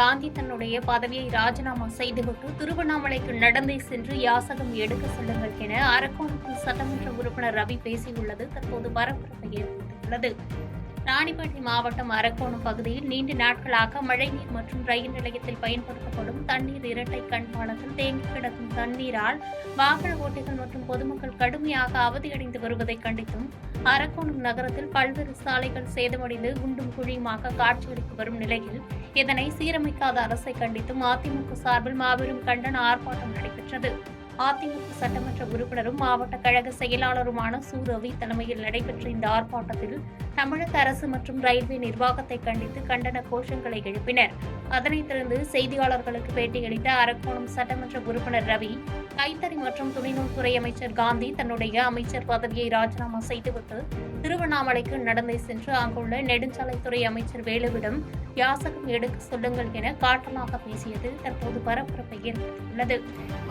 காந்தி தன்னுடைய பதவியை ராஜினாமா செய்துவிட்டு திருவண்ணாமலைக்கு நடந்தே சென்று யாசகம் எடுக்க செல்லுங்கள் என அரக்கோணத்தில் சட்டமன்ற உறுப்பினர் ரவி பேசியுள்ளது தற்போது பரபரப்பை ஏற்படுத்தியுள்ளது. ராணிப்பேட்டை மாவட்டம் அரக்கோணம் பகுதியில் நீண்ட நாட்களாக மழைநீர் மற்றும் ரயில் நிலையத்தில் பயன்படுத்தப்படும் தண்ணீர் இரட்டை கண்பாலத்தில் தேங்கி கிடக்கும் தண்ணீரால் வாகன ஓட்டிகள் மற்றும் பொதுமக்கள் கடுமையாக அவதியடைந்து வருவதை கண்டித்தும் அரக்கோணம் நகரத்தில் பல்வேறு சாலைகள் சேதமடைந்து குண்டும் குழியுமாக காட்சியளித்து வரும் நிலையில் இதனை சீரமைக்காத அரசை கண்டித்தும் அதிமுக சார்பில் மாபெரும் கண்டன ஆர்ப்பாட்டம் நடைபெற்றது. அதிமுக சட்டமன்ற உறுப்பினரும் மாவட்ட கழக செயலாளருமான சு. ரவி தலைமையில் நடைபெற்ற இந்த ஆர்ப்பாட்டத்தில் தமிழக அரசு மற்றும் ரயில்வே நிர்வாகத்தை கண்டித்து கண்டன கோஷங்களை எழுப்பினர். அதனைத் தொடர்ந்து செய்தியாளர்களுக்கு பேட்டியளித்த அரக்கோணம் சட்டமன்ற உறுப்பினர் ரவி, கைத்தறி மற்றும் துணிநூல்துறை அமைச்சர் காந்தி தன்னுடைய அமைச்சர் பதவியை ராஜினாமா செய்துவிட்டு திருவண்ணாமலைக்கு நடந்தே சென்று அங்குள்ள நெடுஞ்சாலைத்துறை அமைச்சர் வேலுவிடம் யாசகம் எடுக்க சொல்லுங்கள் என காட்டமாக பேசியது தற்போது பரபரப்பை ஏற்படுத்தியுள்ளது.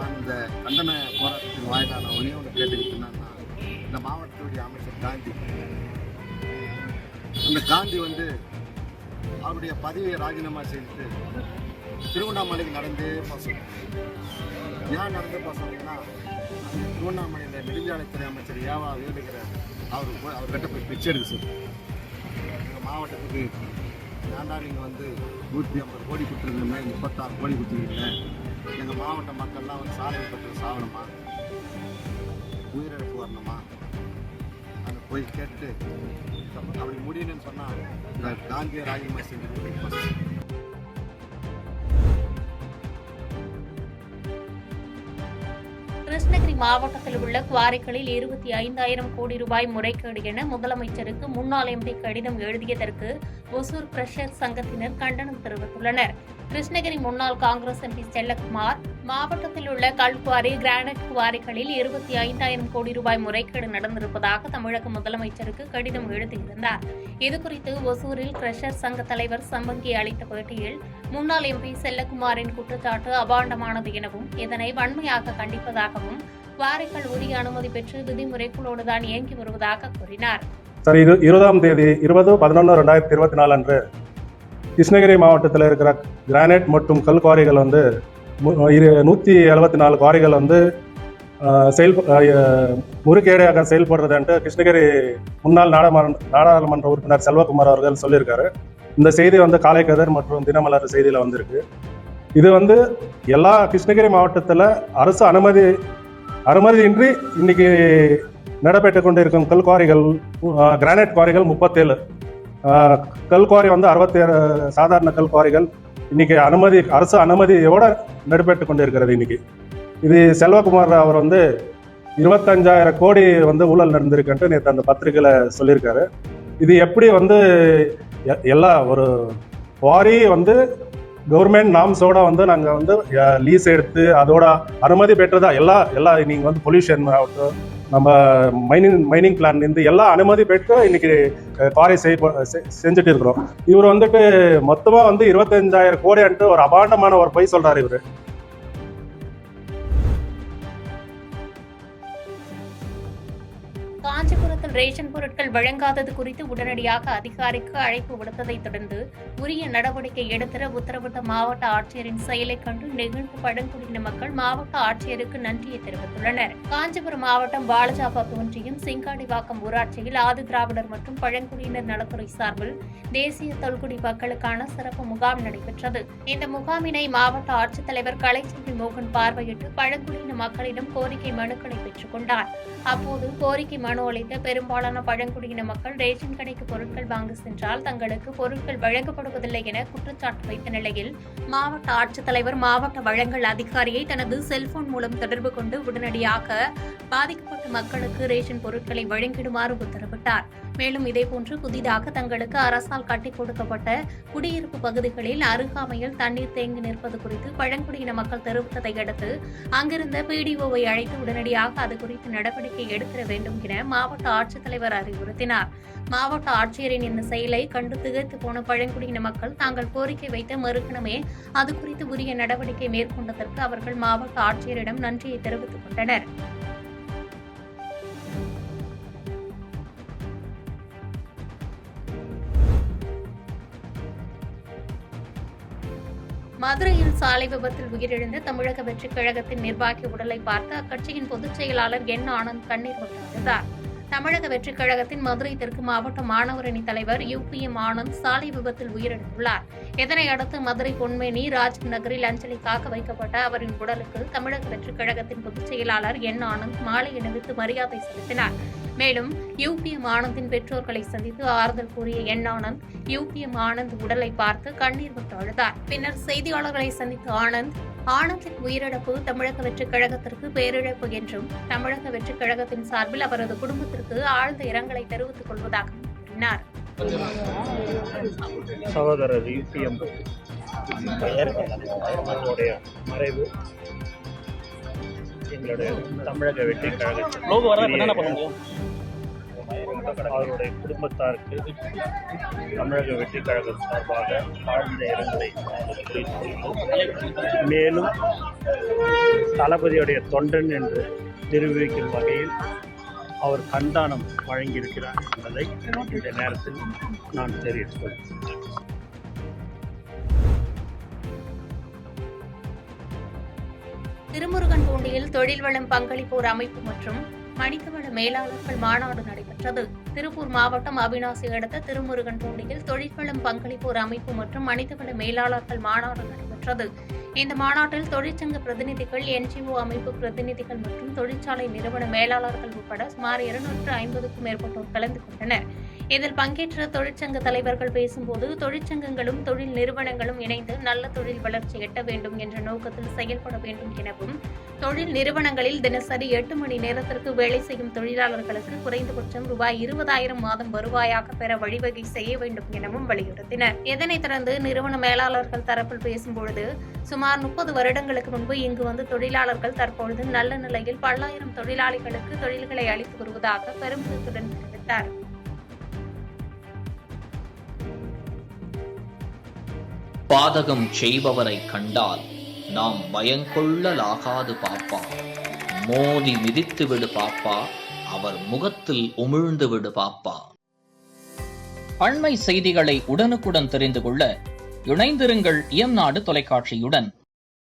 அந்த கண்டன போராட்டத்தின் வாயிலாக நான் ஒன்றே ஒன்று கேட்டுக்கிட்டேன்னா, இந்த மாவட்டத்துடைய அமைச்சர் காந்தி அவருடைய பதவியை ராஜினாமா செய்துட்டு திருவண்ணாமலைக்கு நடந்தே போசணும். ஏன் நடந்தே போசணும்னா, திருவண்ணாமலையில் நெடுஞ்சாலைத்துறை அமைச்சர் ஏவா வேலுகிறார் அவர்கிட்ட போய் பிச்சை எடுக்க சொல்லு. எங்கள் மாவட்டத்துக்கு ஏன்டா நீங்கள் 150 கோடி கொடுத்துருக்கீங்க, 36 கோடி கொடுத்துருக்கீங்க, எங்கள் மாவட்ட மக்கள்லாம் சாலை விபத்து சாகணுமா, உயிரிழப்பு வரணுமா, அதை போய் கேட்டு அப்படி முடியணும்னு சொன்னால் இந்த காந்திய ராஜினாமா செஞ்சு கிருஷ்ணகிரி மாவட்டத்தில் உள்ள குவாரிகளில் 25,000 கோடி ரூபாய் முறைகேடு என முதலமைச்சருக்கு முன்னாள் எம்பி கடிதம் எழுதியதற்கு ஒசூர் கிரஷர் சங்கத்தினர் கண்டனம் தெரிவித்துள்ளனர். கிருஷ்ணகிரி முன்னாள் காங்கிரஸ் எம்பி செல்லக்குமார் மாவட்டத்தில் உள்ள கல்குவாரி, கிரானைட் குவாரிகளில் 25,000 கோடி ரூபாய் முறைகேடு நடந்திருப்பதாக தமிழக முதலமைச்சருக்கு கடிதம் எழுதியிருந்தார். இதுகுறித்து ஒசூரில் கிரஷர் சங்க தலைவர் சம்பங்கி அளித்த பேட்டியில் முன்னாள் எம்பி செல்லக்குமாரின் குற்றச்சாட்டு அபாண்டமானது எனவும் இதனை வன்மையாக கண்டிப்பதாகவும் குவாரிகள் உரிய அனுமதி பெற்று விதிமுறைகளோடுதான் இயங்கி வருவதாக கூறினார். 20/11/2024 அன்று கிருஷ்ணகிரி மாவட்டத்தில் இருக்கிற கிரானைட் மற்றும் கல் குவாரிகள் 174 குவாரிகள் முறைகேடாக செயல்படுறதுன்ட்டு கிருஷ்ணகிரி முன்னாள் நாடாளுமன்ற உறுப்பினர் செல்வகுமார் அவர்கள் சொல்லியிருக்காரு. இந்த செய்தி காலை கதிர் மற்றும் தினமலர் செய்தியில் வந்திருக்கு. இது எல்லா கிருஷ்ணகிரி மாவட்டத்தில் அரசு அனுமதியின்றி இன்னைக்கு நடைபெற்று கொண்டிருக்கும் கல் குவாரிகள், கிரானைட் குவாரிகள் 37, கல் குவாரி 67 சாதாரண கல் குவாரிகள் இன்னைக்கு அரசு அனுமதியோட நடைபெற்று கொண்டிருக்கிறது. இன்னைக்கு இது செல்வகுமார் அவர் 25,000 கோடி ஊழல் நடந்திருக்குன்ட்டு நேற்று அந்த பத்திரிகையில் சொல்லியிருக்காரு. இது எப்படி எல்லா ஒரு குவாரி கவர்மெண்ட் நாம்ஸோட நாங்கள் லீஸ் எடுத்து அதோட அனுமதி பெற்றதா எல்லா நீங்கள் பொல்யூஷன் ஆகட்டும், நம்ம மைனிங் பிளான் எல்லா அனுமதி பெற்று இன்னைக்கு குவாரி செஞ்சுட்டு இருக்கிறோம். இவர் மொத்தமாக 25,000 கோடி ஒரு அபாண்டமான ஒரு பொய் சொல்றாரு இவர். காஞ்சிபுரத்தில் ரேஷன் பொருட்கள் வழங்காதது குறித்து உடனடியாக அதிகாரிக்கு அழைப்பு விடுத்ததை தொடர்ந்து உரிய நடவடிக்கை எடுத்திட உத்தரவிட்ட மாவட்ட ஆட்சியரின் செயலை கண்டு நெகிழ்ந்த பழங்குடியின மக்கள் மாவட்ட ஆட்சியருக்கு நன்றியை தெரிவித்துள்ளனர். காஞ்சிபுரம் மாவட்டம் வாலஜாபாத் ஒன்றியம் சிங்காடிவாக்கம் ஊராட்சியில் ஆதி திராவிடர் மற்றும் பழங்குடியினர் நலத்துறை சார்பில் தேசிய தொல்குடி மக்களுக்கான சிறப்பு முகாம் நடைபெற்றது. இந்த முகாமினை மாவட்ட ஆட்சித்தலைவர் கலைச்செல்வி மோகன் பார்வையிட்டு பழங்குடியின மக்களிடம் கோரிக்கை மனுக்களை பெற்றுக் கொண்டார். அப்போது கோரிக்கை மனு அளித்த பெரும்பாலான பழங்குடியின மக்கள் ரேஷன் கடைக்கு பொருட்கள் வாங்க சென்றால் தங்களுக்கு பொருட்கள் வழங்கப்படுவதில்லை என குற்றச்சாட்டு வைத்த நிலையில் மாவட்ட ஆட்சித்தலைவர் மாவட்ட வழங்கல் அதிகாரியை தனது செல்போன் மூலம் தொடர்பு கொண்டு உடனடியாக பாதிக்கப்பட்ட மக்களுக்கு ரேஷன் பொருட்களை வழங்கிடுமாறு உத்தரவிட்டார். மேலும் இதேபோன்று புதிதாக தங்களுக்கு அரசால் கட்டிக் கொடுக்கப்பட்ட குடியிருப்பு பகுதிகளில் அருகாமையில் தண்ணீர் தேங்கி நிற்பது குறித்து பழங்குடியின மக்கள் தெரிவித்ததை அடுத்து அங்கிருந்த பிடிஓவை அழைத்து உடனடியாக அது குறித்து நடவடிக்கை எடுத்திட வேண்டும் என மாவட்ட ஆட்சித்தலைவர் அறிவுறுத்தினார். மாவட்ட ஆட்சியரின் இந்த செயலை கண்டு திகைத்து போன பழங்குடியின மக்கள் தாங்கள் கோரிக்கை வைத்த மறுக்கணமே அது குறித்து உரிய நடவடிக்கை மேற்கொண்டதற்கு அவர்கள் மாவட்ட ஆட்சியரிடம் நன்றியை தெரிவித்துக் கொண்டனர். மதுரையில் சாலை விபத்தில் உயிரிழந்த தமிழக வெற்றிக் கழகத்தின் நிர்வாகி உடலை பார்த்து அக்கட்சியின் பொதுச் செயலாளர் என் ஆனந்த் கண்ணீர் விட்டு அழுதார். தமிழக வெற்றிக் கழகத்தின் மதுரை தெற்கு மாவட்ட மாணவர் அணி தலைவர் UPM ஆனந்த் சாலை விபத்தில் உயிரிழந்துள்ளார். இதனையடுத்து மதுரை பொன்மேனி ராஜீவ் நகரில் அஞ்சலிக்காக வைக்கப்பட்ட அவரின் உடலுக்கு தமிழக வெற்றிக் கழகத்தின் பொதுச் செயலாளர் என் ஆனந்த் மாலை அணிவித்து மரியாதை செலுத்தினார். மேலும் UPM ஆனந்தின் பெற்றோர்களை சந்தித்து ஆறுதல் கூறிய என் ஆனந்த் UPM ஆனந்த் உடலை பார்த்து கண்ணீர் விட்டு அழுதார். பின்னர் செய்தியாளர்களை சந்தித்த ஆனந்தின் உயிரிழப்பு தமிழக வெற்றிக் கழகத்திற்கு பேரிழப்பு என்றும் தமிழக வெற்றிக் கழகத்தின் சார்பில் அவரது குடும்பத்திற்கு ஆழ்ந்த இரங்கலை தெரிவித்துக் கொள்வதாக கூறினார். சகோதரர் UPM அவருடைய மறைவு எங்களுடைய தமிழக வெற்றி கழகத்தின் அவருடைய குடும்பத்தாருக்கு தமிழக வெற்றி கழகம் சார்பாக ஆழ்ந்த இரங்கலை மேலும் தளபதியுடைய தொண்டன் என்று நிரூபிக்கும் வகையில் அவர் கண்டானம் வழங்கியிருக்கிறார் என்பதை இந்த நேரத்தில் நான் தெரிவித்துக் கொள்கிறேன். திருமுருகன்பூண்டியில் தொழில் வளம் பங்களிப்போர் அமைப்பு மற்றும் மனிதவள மேலாளர்கள் மாநாடு நடைபெற்றது. திருப்பூர் மாவட்டம் அவிநாசி அடுத்த திருமுருகன்பூண்டியில் தொழில்வளம் பங்களிப்போர் அமைப்பு மற்றும் மனிதவள மேலாளர்கள் மாநாடு நடைபெற்றது. இந்த மாநாட்டில் தொழிற்சங்க பிரதிநிதிகள், NGO அமைப்பு பிரதிநிதிகள் மற்றும் தொழிற்சாலை நிறுவன மேலாளர்கள் உட்பட சுமார் 250க்கும் மேற்பட்டோர் கலந்து கொண்டனர். இதில் பங்கேற்ற தொழிற்சங்க தலைவர்கள் பேசும்போது, தொழிற்சங்கங்களும் தொழில் நிறுவனங்களும் இணைந்து நல்ல தொழில் வளர்ச்சி எட்ட வேண்டும் என்ற நோக்கத்தில் செயல்பட வேண்டும் எனவும், தொழில் நிறுவனங்களில் தினசரி 8 மணி நேரத்திற்கு வேலை செய்யும் தொழிலாளர்களுக்கு குறைந்தபட்சம் ரூபாய் 20,000 மாதம் வருவாயாக பெற வழிவகை செய்ய வேண்டும் எனவும் வலியுறுத்தினர். இதனைத் தொடர்ந்து நிறுவன மேலாளர்கள் தரப்பில் பேசும்பொழுது, சுமார் 30 வருடங்களுக்கு முன்பு இங்கு வந்து தொழிலாளர்கள் தற்பொழுது நல்ல நிலையில் பல்லாயிரம் தொழிலாளிகளுக்கு தொழில்களை அளித்து வருவதாக பெருமிதத்துடன் தெரிவித்தார். பாதகம் செய்பவரை கண்டால் நாம் பயங்கொள்ளலாகாது பாப்பா, மோதி மிதித்து விடு பாப்பா, அவர் முகத்தில் உமிழ்ந்து விடு பாப்பா. அண்மை செய்திகளை உடனுக்குடன் தெரிந்து கொள்ள இணைந்திருங்கள் இயம்நாடு தொலைக்காட்சியுடன்.